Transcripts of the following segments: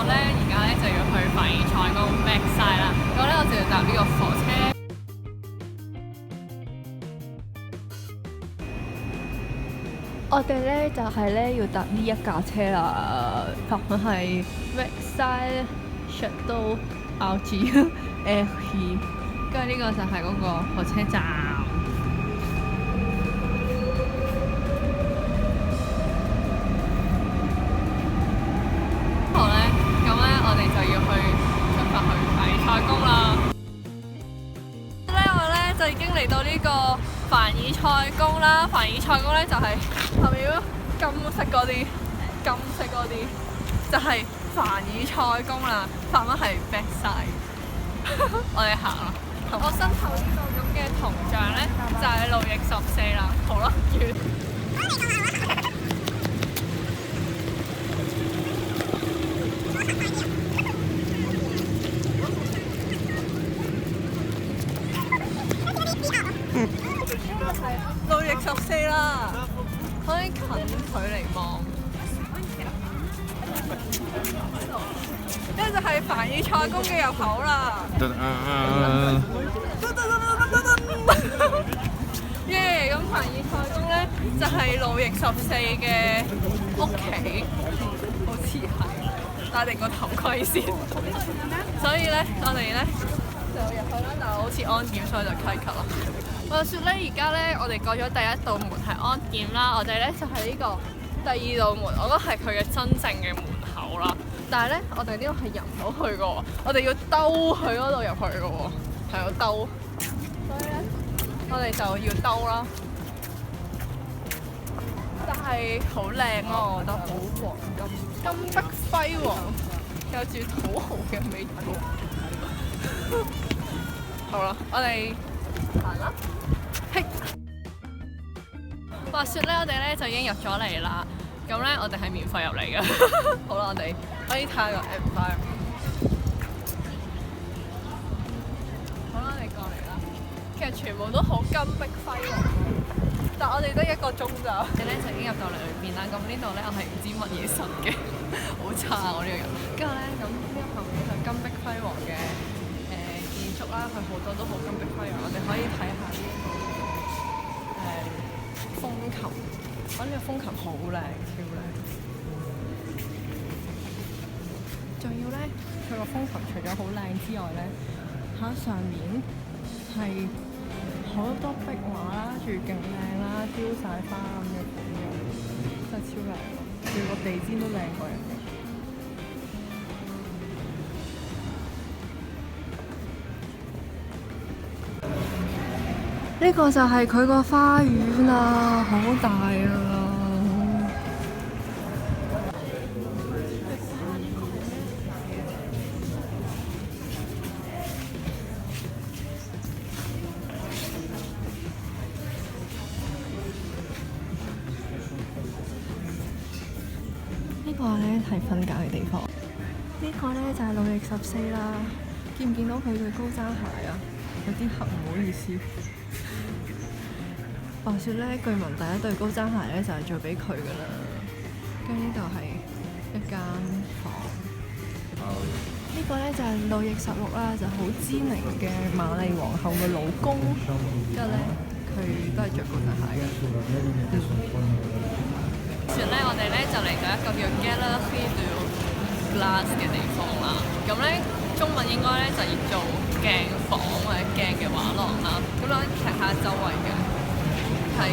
咧而家咧就要去凡爾賽宮 backside 啦，咁咧我就要搭呢個火車。我哋咧就係咧要搭呢一架車啦，佢係 backside Château RG L2，跟住呢個就係嗰個火車站。好咧，咁咧我哋就要去出發去凡爾賽宮啦。咧我咧就已經嚟到呢個凡爾賽宮啦。凡爾賽宮咧就係後面嗰金色嗰啲就係凡爾賽宮啦。法文係 backside。我哋行啦。我身後呢個咁嘅銅像咧就係路易14啦。好啦，完。路易14啦，可以近距離望。呢就係凡爾賽宮嘅入口啦。耶！咁凡爾賽宮咧就係路易14嘅屋企，好似係戴定個頭盔先。所以咧，我哋咧就入去啦，但係好似安檢，所以就溪咳啦。話説咧，而家咧我哋過咗第一道門係安檢啦，我哋咧就係呢個第二道門，我覺得係佢嘅真正嘅門口啦。但係咧，我哋呢度係入唔到去嘅喎，我哋要兜去嗰度入去嘅喎，係要兜。所以咧，我哋就要兜啦。但係好靚咯，我覺得好黃金碧輝煌，有住土豪嘅味道。好啦，我哋行啦。話説咧，我哋咧就已經入咗嚟啦。咁咧，我哋係免費入嚟嘅。好啦，我哋可以睇下個 environment。好啦，你過嚟啦。其實全部都好金碧輝煌，但我哋得1個鐘咋。我哋咧就已經入到嚟裏邊啦。咁呢度咧，我係唔知乜嘢神嘅，好差啊！我呢個人。跟住咧，咁呢個後面就金碧輝煌嘅建築啦，佢好多都好金碧輝煌。我哋可以睇下呢個風琴。我呢個風琴好靚，超靚。仲要咧，佢個風琴除咗好靚之外咧，上面係好多壁畫啦，仲要勁靚啦，雕晒花咁嘅款樣，真係超靚咯！仲要個地氈都靚過人嘅。呢個就係佢個花園啊，好大啊！呢個咧係瞓覺嘅地方。呢個咧就係路易14啦。見唔見到佢對高踭鞋啊？有啲黑，唔好意思。話説咧，據聞第一對高踭鞋咧就係做俾佢噶啦。跟住呢度係一間房。呢個咧就係路易16啦，就好知名嘅瑪麗皇后嘅老公。之後咧，佢都係着高踭鞋嘅。説咧，我哋咧就嚟到一個叫 Galerie de Glace 嘅地方啦。咁咧，中文應該咧就譯做鏡房或者鏡嘅畫廊啦。咁樣睇下周圍嘅。係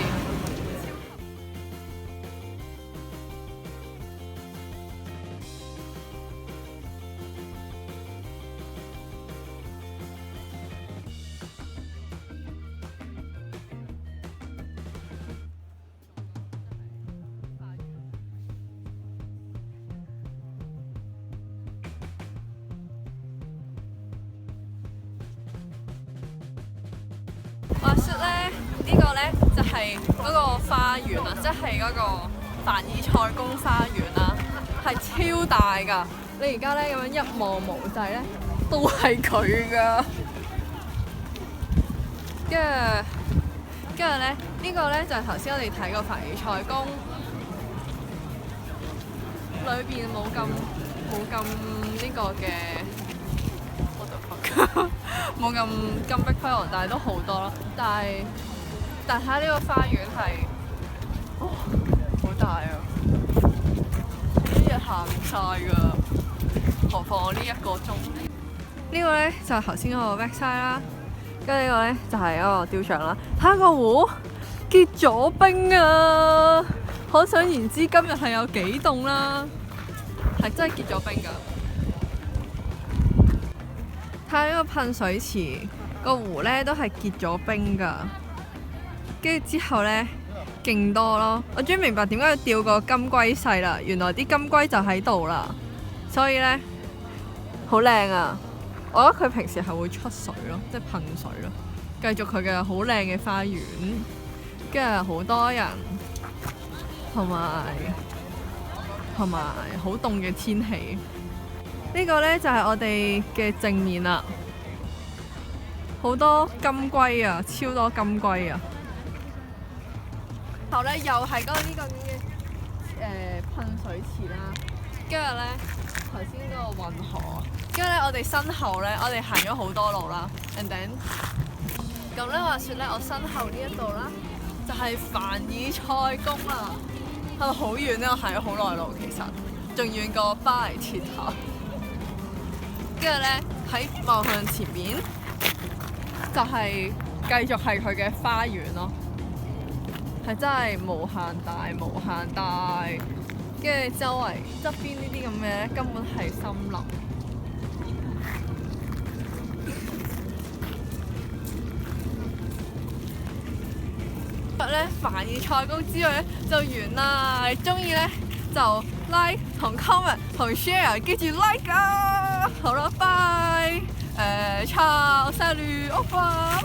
話説咧，呢個咧就係嗰個花園啊，即係嗰個凡爾賽宮花園啦，係超大㗎。你而家咧咁樣一望無際咧，都係佢㗎。跟住咧，呢個咧就係頭先我哋睇過凡爾賽宮裏邊冇咁冇咁呢個嘅，冇咁金碧輝煌，但係都好多咯。但係睇下呢個花園係，好大啊！一日行唔晒㗎，何況我呢1個鐘。呢個咧就係頭先嗰個 backside 啦，跟住呢個咧就係一個雕像啦。睇下個湖結咗冰啊！可想而知今日係有幾凍啦，係真係結咗冰㗎。睇下呢個噴水池個湖咧都係結咗冰㗎，跟住之後咧勁多咯。我終於明白點解要吊個金龜婿啦，原來啲金龜就喺度啦，所以咧好靚啊！我覺得佢平時係會出水咯，即係噴水咯，繼續佢嘅好靚嘅花園，跟住好多人，同埋好凍嘅天氣。呢個呢就係我哋嘅正面啦，好多金龜啊，超多金龜啊！後呢又係呢個咁嘅噴水池啦，跟住呢頭先嗰個運河，跟住呢我哋身後呢，我哋行咗好多路啦 ，and then 咁呢話説呢，我身後呢一度啦，就係凡爾賽宮啦，係咪好遠呢？我行咗好耐路，其實仲遠過巴黎鐵塔。跟住咧喺望向前面，就係繼續係佢嘅花園咯，係真係無限大無限大。跟住周圍側邊呢啲咁嘅咧，根本係森林。咧凡爾賽宮之外咧就完啦，你中意咧就 like 同 comment 同 share， 記住 like 啊！好啦，拜，ciao，salut，au revoir。